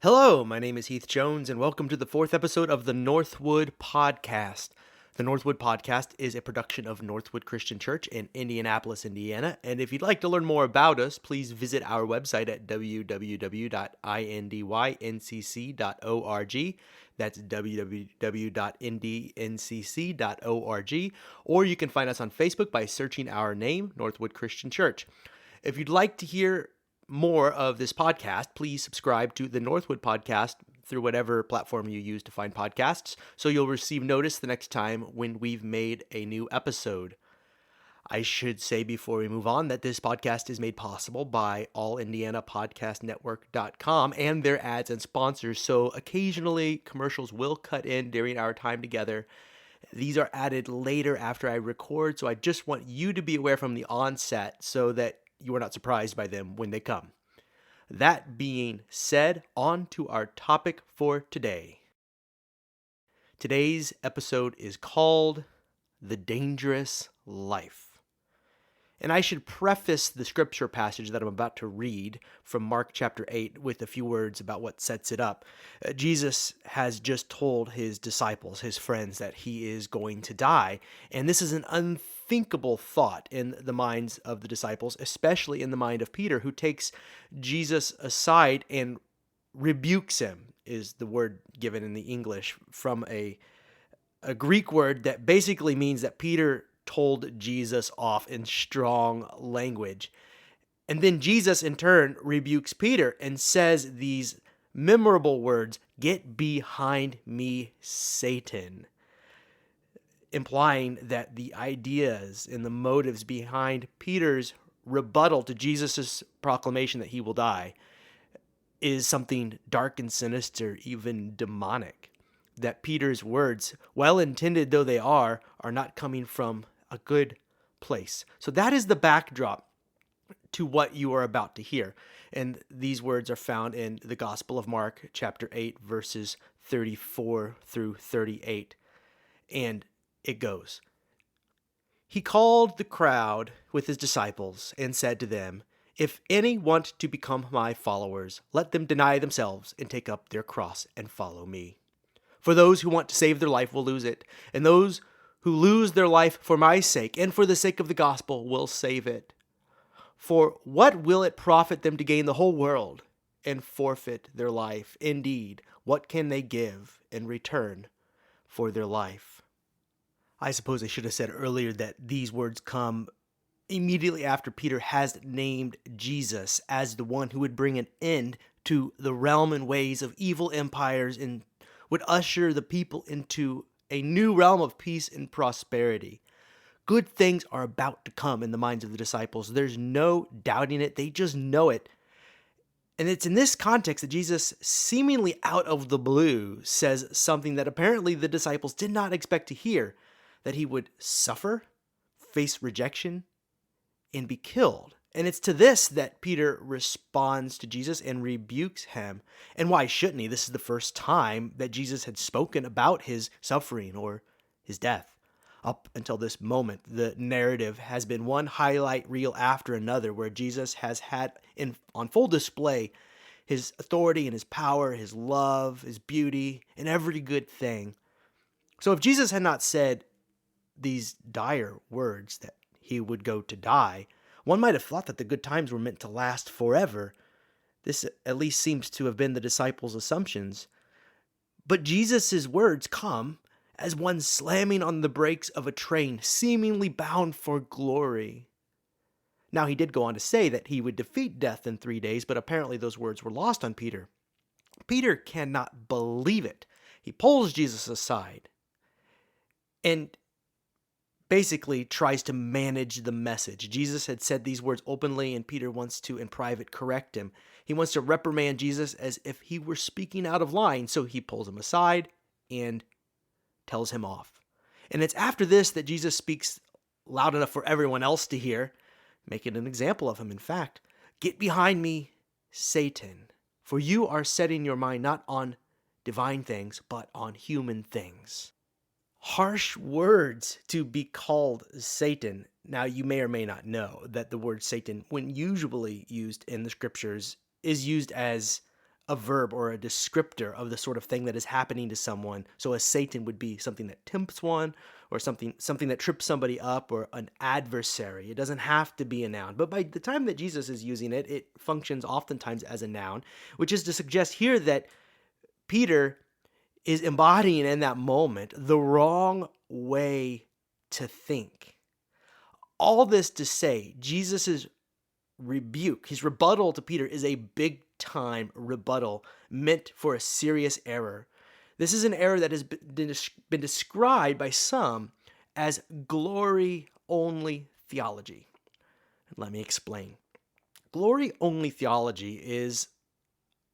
Hello, my name is Heath Jones, and welcome to the fourth episode of the Northwood Podcast. The Northwood Podcast is a production of Northwood Christian Church in Indianapolis, Indiana. And if you'd like to learn more about us, please visit our website at www.indyncc.org. That's www.indncc.org. Or you can find us on Facebook by searching our name, Northwood Christian Church. If you'd like to hear more of this podcast, please subscribe to the Northwood Podcast through whatever platform you use to find podcasts, so you'll receive notice the next time when we've made a new episode. I should say before we move on that this podcast is made possible by allindianapodcastnetwork.com and their ads and sponsors, so occasionally commercials will cut in during our time together. These are added later after I record, so I just want you to be aware from the onset so that you are not surprised by them when they come. That being said, on to our topic for today. Today's episode is called The Dangerous Life. And I should preface the scripture passage that I'm about to read from Mark chapter 8 with a few words about what sets it up. Jesus has just told his disciples, his friends, that he is going to die. And this is an unthinkable thought in the minds of the disciples, especially in the mind of Peter, who takes Jesus aside and rebukes him, is the word given in the English, from a Greek word that basically means that Peter told Jesus off in strong language. And then Jesus in turn rebukes Peter and says these memorable words, "Get behind me, Satan," implying that the ideas and the motives behind Peter's rebuttal to Jesus' proclamation that he will die is something dark and sinister, even demonic. That Peter's words, well intended though they are not coming from a good place. So that is the backdrop to what you are about to hear. And these words are found in the Gospel of Mark, chapter 8, verses 34 through 38. And it goes, "He called the crowd with his disciples and said to them, 'If any want to become my followers, let them deny themselves and take up their cross and follow me. For those who want to save their life will lose it, and those who lose their life for my sake and for the sake of the gospel will save it. For what will it profit them to gain the whole world and forfeit their life? Indeed, what can they give in return for their life?'" I suppose I should have said earlier that these words come immediately after Peter has named Jesus as the one who would bring an end to the realm and ways of evil empires and would usher the people into a new realm of peace and prosperity. Good things are about to come in the minds of the disciples. There's no doubting it. They just know it. And it's in this context that Jesus, seemingly out of the blue, says something that apparently the disciples did not expect to hear, that he would suffer, face rejection, and be killed. And it's to this that Peter responds to Jesus and rebukes him. And why shouldn't he? This is the first time that Jesus had spoken about his suffering or his death. Up until this moment, the narrative has been one highlight reel after another where Jesus has had on full display his authority and his power, his love, his beauty, and every good thing. So if Jesus had not said these dire words that he would go to die, one might have thought that the good times were meant to last forever. This at least seems to have been the disciples' assumptions. But Jesus' words come as one slamming on the brakes of a train seemingly bound for glory. Now, he did go on to say that he would defeat death in 3 days, but apparently those words were lost on Peter. Peter cannot believe it. He pulls Jesus aside and basically tries to manage the message. Jesus had said these words openly, and Peter wants to, in private, correct him. He wants to reprimand Jesus as if he were speaking out of line, so he pulls him aside and tells him off. And it's after this that Jesus speaks loud enough for everyone else to hear, making an example of him. In fact, "Get behind me, Satan, for you are setting your mind not on divine things, but on human things." Harsh words to be called Satan. Now, you may or may not know that the word Satan, when usually used in the scriptures, is used as a verb or a descriptor of the sort of thing that is happening to someone. So a Satan would be something that tempts one, or something that trips somebody up, or an adversary. It doesn't have to be a noun. But by the time that Jesus is using it, it functions oftentimes as a noun, which is to suggest here that Peter is embodying in that moment the wrong way to think. All this to say, Jesus' rebuke, his rebuttal to Peter, is a big time rebuttal meant for a serious error. This is an error that has been described by some as glory-only theology. Let me explain. Glory-only theology is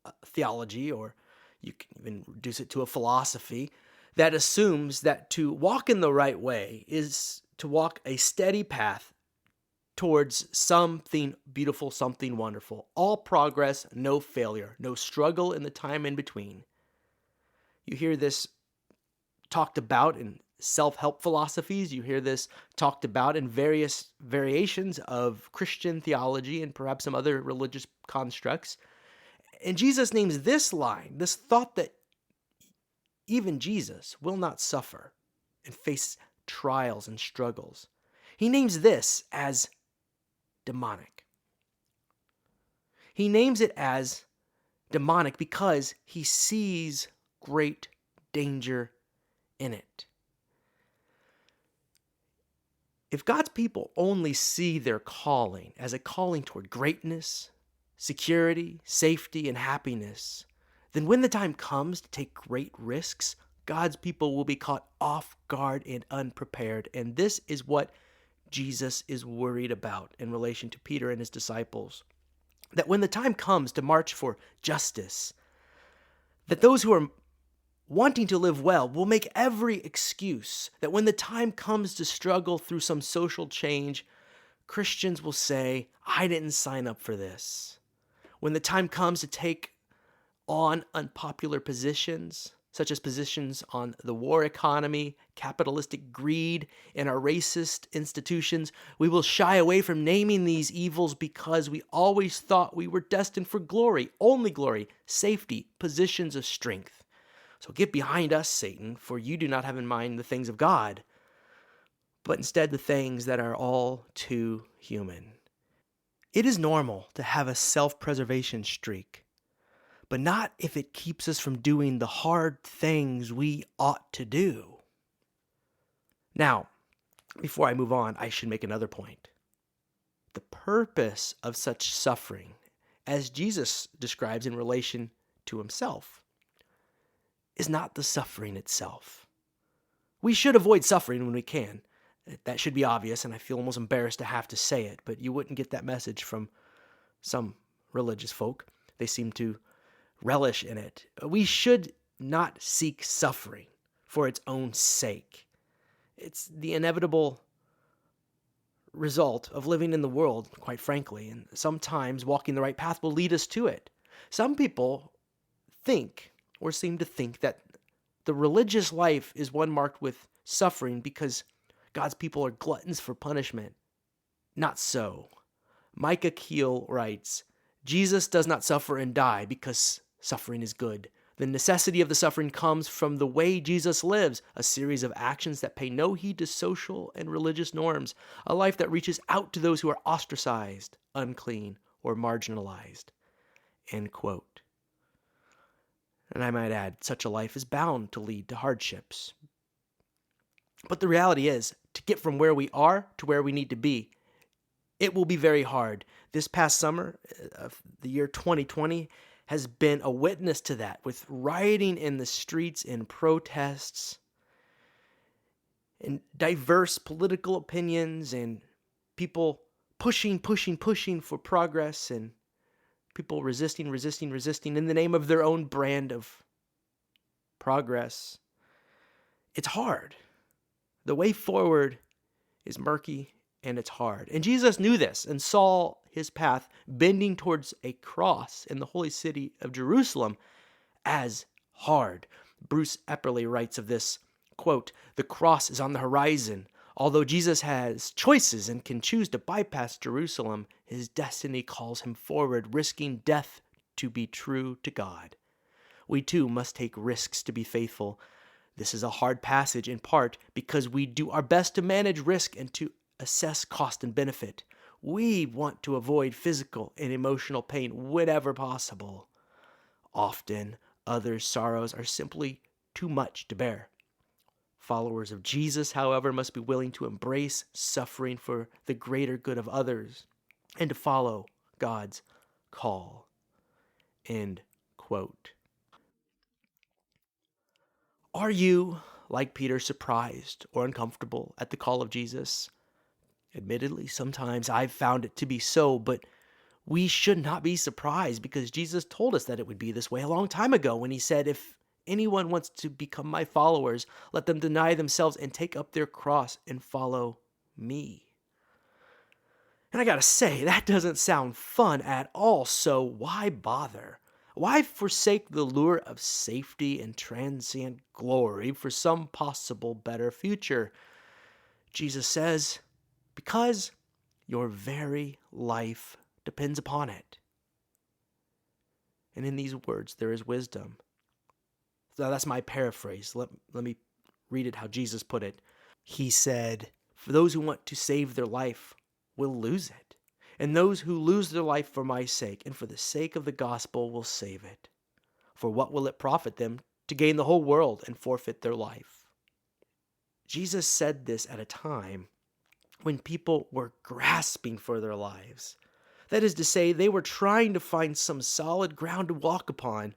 a theology, or you can even reduce it to a philosophy, that assumes that to walk in the right way is to walk a steady path towards something beautiful, something wonderful. All progress, no failure, no struggle in the time in between. You hear this talked about in self-help philosophies. You hear this talked about in various variations of Christian theology and perhaps some other religious constructs. And Jesus names this line, this thought that even Jesus will not suffer and face trials and struggles. He names this as demonic. He names it as demonic because he sees great danger in it. If God's people only see their calling as a calling toward greatness, security, safety, and happiness, then when the time comes to take great risks, God's people will be caught off guard and unprepared. And this is what Jesus is worried about in relation to Peter and his disciples. That when the time comes to march for justice, that those who are wanting to live well will make every excuse. That when the time comes to struggle through some social change, Christians will say, I didn't sign up for this. When the time comes to take on unpopular positions, such as positions on the war economy, capitalistic greed, and our racist institutions, we will shy away from naming these evils because we always thought we were destined for glory, only glory, safety, positions of strength. So get behind us, Satan, for you do not have in mind the things of God, but instead the things that are all too human. It is normal to have a self-preservation streak, but not if it keeps us from doing the hard things we ought to do. Now, before I move on, I should make another point. The purpose of such suffering, as Jesus describes in relation to himself, is not the suffering itself. We should avoid suffering when we can. That should be obvious, and I feel almost embarrassed to have to say it, but you wouldn't get that message from some religious folk. They seem to relish in it. We should not seek suffering for its own sake. It's the inevitable result of living in the world, quite frankly, and sometimes walking the right path will lead us to it. Some people think, or seem to think, that the religious life is one marked with suffering because God's people are gluttons for punishment. Not so. Micah Keel writes, Jesus does not suffer and die because suffering is good. The necessity of the suffering comes from the way Jesus lives, a series of actions that pay no heed to social and religious norms, a life that reaches out to those who are ostracized, unclean, or marginalized. End quote. And I might add, such a life is bound to lead to hardships. But the reality is, to get from where we are to where we need to be, it will be very hard. This past summer of the year 2020 has been a witness to that, with rioting in the streets and protests and diverse political opinions and people pushing for progress and people resisting in the name of their own brand of progress. It's hard. The way forward is murky and it's hard. And Jesus knew this and saw his path bending towards a cross in the holy city of Jerusalem as hard. Bruce Epperly writes of this, quote, "The cross is on the horizon. Although Jesus has choices and can choose to bypass Jerusalem, his destiny calls him forward, risking death to be true to God. We too must take risks to be faithful. This is a hard passage in part because we do our best to manage risk and to assess cost and benefit. We want to avoid physical and emotional pain whenever possible. Often, others' sorrows are simply too much to bear. Followers of Jesus, however, must be willing to embrace suffering for the greater good of others and to follow God's call. End quote. Are you, like Peter, surprised or uncomfortable at the call of Jesus? Admittedly, sometimes I've found it to be so, but we should not be surprised because Jesus told us that it would be this way a long time ago when he said, if anyone wants to become my followers, let them deny themselves and take up their cross and follow me. And I gotta say, that doesn't sound fun at all, so why bother? Why forsake the lure of safety and transient glory for some possible better future? Jesus says, because your very life depends upon it. And in these words, there is wisdom. So that's my paraphrase. Let me read it how Jesus put it. He said, for those who want to save their life will lose it. And those who lose their life for my sake and for the sake of the gospel will save it. For what will it profit them to gain the whole world and forfeit their life? Jesus said this at a time when people were grasping for their lives. That is to say, they were trying to find some solid ground to walk upon.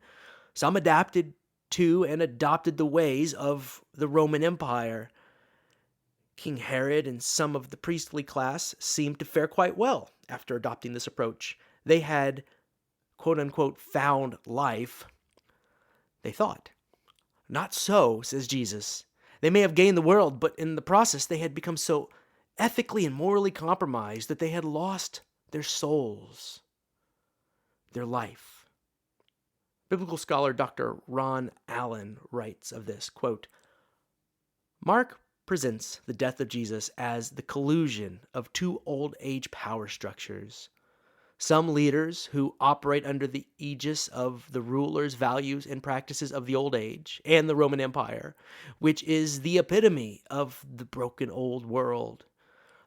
Some adapted to and adopted the ways of the Roman Empire. King Herod and some of the priestly class seemed to fare quite well after adopting this approach. They had, quote-unquote, found life, they thought. Not so, says Jesus. They may have gained the world, but in the process they had become so ethically and morally compromised that they had lost their souls, their life. Biblical scholar Dr. Ron Allen writes of this, quote, Mark presents the death of Jesus as the collusion of two old age power structures. Some leaders who operate under the aegis of the rulers' values and practices of the old age and the Roman Empire, which is the epitome of the broken old world.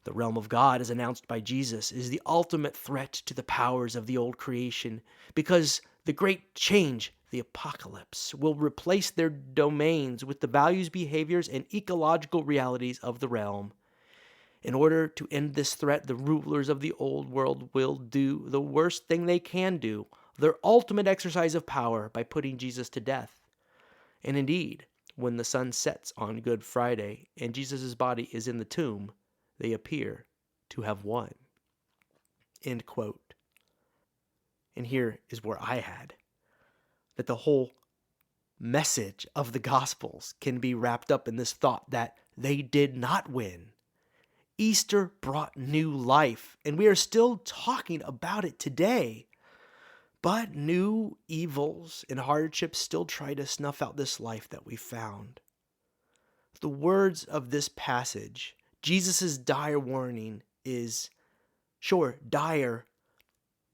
The realm of God, as announced by Jesus, is the ultimate threat to the powers of the old creation, because the great change, the apocalypse, will replace their domains with the values, behaviors, and ecological realities of the realm. In order to end this threat, the rulers of the old world will do the worst thing they can do, their ultimate exercise of power, by putting Jesus to death. And indeed, when the sun sets on Good Friday and Jesus' body is in the tomb, they appear to have won. End quote. And here is where I had that the whole message of the Gospels can be wrapped up in this thought that they did not win. Easter brought new life, and we are still talking about it today. But new evils and hardships still try to snuff out this life that we found. The words of this passage, Jesus' dire warning, is, sure, dire,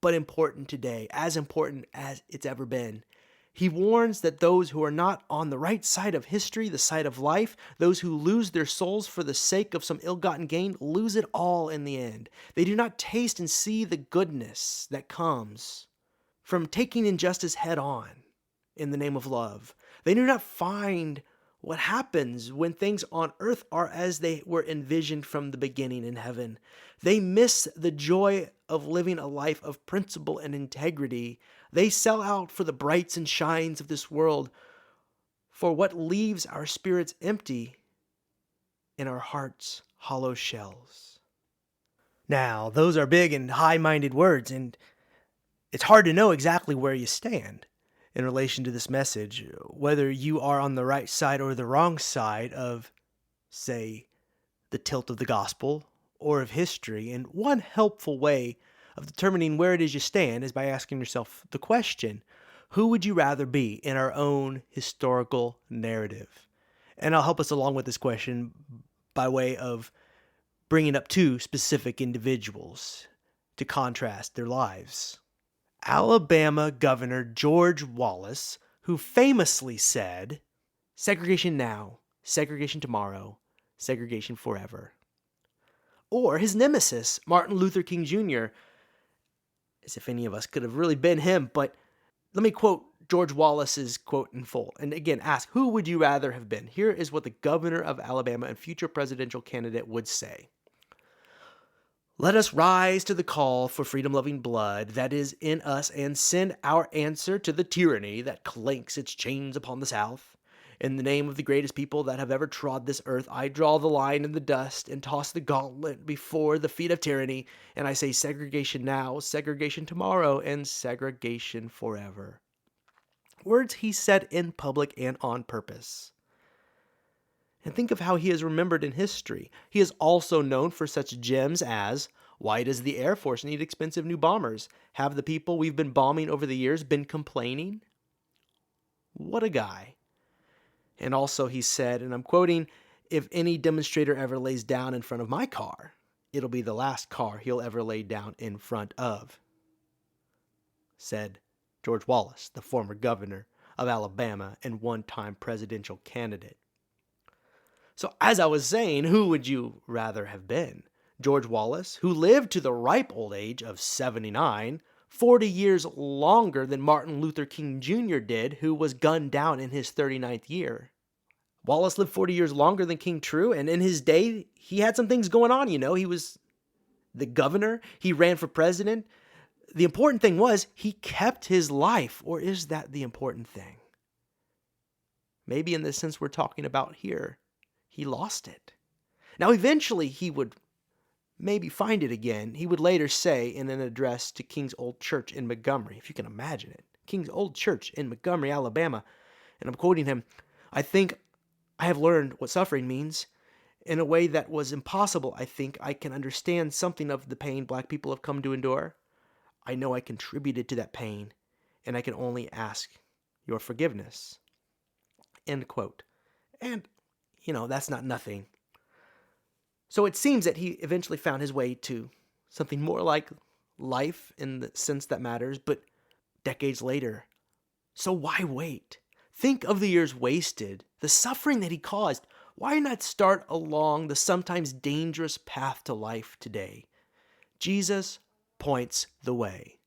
but important today, as important as it's ever been. He warns that those who are not on the right side of history, the side of life, those who lose their souls for the sake of some ill-gotten gain, lose it all in the end. They do not taste and see the goodness that comes from taking injustice head on in the name of love. They do not find what happens when things on earth are as they were envisioned from the beginning in heaven. They miss the joy of living a life of principle and integrity. They sell out for the brights and shines of this world, for what leaves our spirits empty and our hearts hollow shells. Now, those are big and high-minded words, and it's hard to know exactly where you stand in relation to this message, whether you are on the right side or the wrong side of, say, the tilt of the gospel or of history. And one helpful way of determining where it is you stand is by asking yourself the question, who would you rather be in our own historical narrative? And I'll help us along with this question by way of bringing up two specific individuals to contrast their lives. Alabama Governor George Wallace, who famously said, "Segregation now, segregation tomorrow, segregation forever." Or his nemesis, Martin Luther King Jr., as if any of us could have really been him, but let me quote George Wallace's quote in full. And again, ask, who would you rather have been? Here is what the governor of Alabama and future presidential candidate would say. "Let us rise to the call for freedom-loving blood that is in us and send our answer to the tyranny that clanks its chains upon the South. In the name of the greatest people that have ever trod this earth, I draw the line in the dust and toss the gauntlet before the feet of tyranny, and I say segregation now, segregation tomorrow, and segregation forever." Words he said in public and on purpose. And think of how he is remembered in history. He is also known for such gems as, "Why does the Air Force need expensive new bombers? Have the people we've been bombing over the years been complaining?" What a guy. And also he said, and I'm quoting, "If any demonstrator ever lays down in front of my car, it'll be the last car he'll ever lay down in front of," said George Wallace, the former governor of Alabama and one-time presidential candidate. So as I was saying, who would you rather have been? George Wallace, who lived to the ripe old age of 79, 40 years longer than Martin Luther King Jr. did, who was gunned down in his 39th year. Wallace lived 40 years longer than King, true, and in his day, he had some things going on, He was the governor, he ran for president. The important thing was he kept his life, or is that the important thing? Maybe in the sense we're talking about here, he lost it. Now, eventually, he would maybe find it again. He would later say in an address to King's Old Church in Montgomery, if you can imagine it, King's Old Church in Montgomery, Alabama, and I'm quoting him, "I think I have learned what suffering means. In a way that was impossible, I think I can understand something of the pain Black people have come to endure. I know I contributed to that pain, and I can only ask your forgiveness." End quote. And, that's not nothing. So it seems that he eventually found his way to something more like life in the sense that matters, but decades later. So why wait? Think of the years wasted, the suffering that he caused. Why not start along the sometimes dangerous path to life today? Jesus points the way.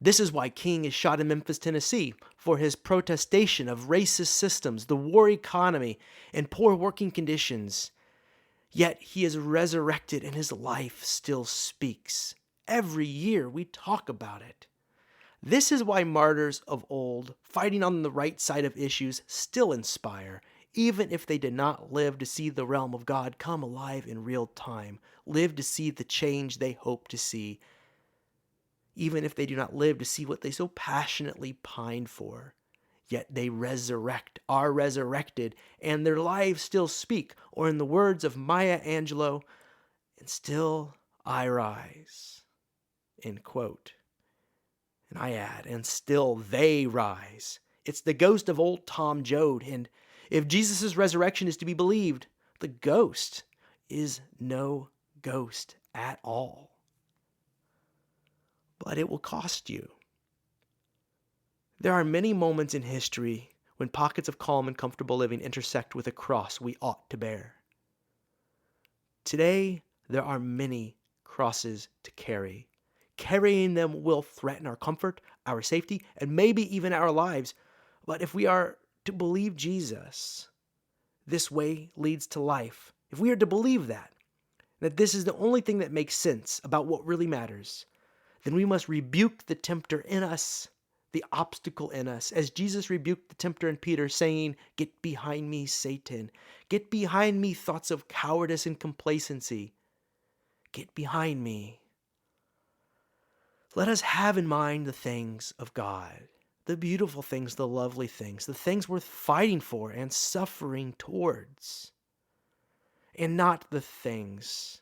This is why King is shot in Memphis, Tennessee, for his protestation of racist systems, the war economy, and poor working conditions. Yet he is resurrected and his life still speaks. Every year we talk about it. This is why martyrs of old, fighting on the right side of issues, still inspire, even if they did not live to see the realm of God come alive in real time, live to see the change they hope to see, even if they do not live to see what they so passionately pine for. Yet they are resurrected, and their lives still speak, or in the words of Maya Angelou, "And still I rise." End quote. And I add, and still they rise. It's the ghost of old Tom Joad, and if Jesus' resurrection is to be believed, the ghost is no ghost at all. But it will cost you. There are many moments in history when pockets of calm and comfortable living intersect with a cross we ought to bear. Today, there are many crosses to carry. Carrying them will threaten our comfort, our safety, and maybe even our lives. But if we are to believe Jesus, this way leads to life. If we are to believe that this is the only thing that makes sense about what really matters, then we must rebuke the tempter in us, the obstacle in us, as Jesus rebuked the tempter in Peter, saying, "Get behind me, Satan. Get behind me, thoughts of cowardice and complacency. Get behind me." Let us have in mind the things of God, the beautiful things, the lovely things, the things worth fighting for and suffering towards, and not the things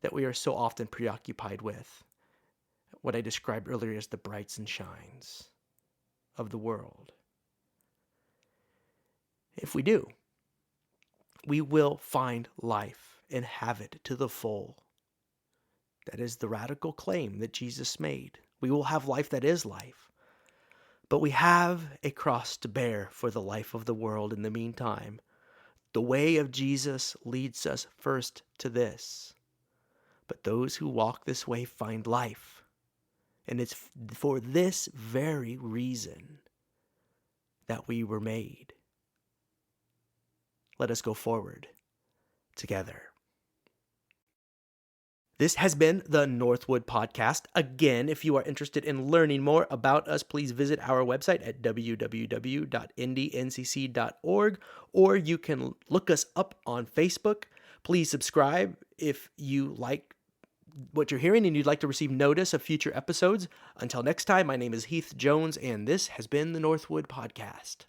that we are so often preoccupied with, what I described earlier as the brights and shines of the world. If we do, we will find life and have it to the full. That is the radical claim that Jesus made. We will have life that is life. But we have a cross to bear for the life of the world in the meantime. The way of Jesus leads us first to this. But those who walk this way find life. And it's for this very reason that we were made. Let us go forward together. This has been the Northwood Podcast. Again, if you are interested in learning more about us, please visit our website at www.indiencc.org, or you can look us up on Facebook. Please subscribe if you like what you're hearing and you'd like to receive notice of future episodes. Until next time, my name is Heath Jones, and this has been the Northwood Podcast.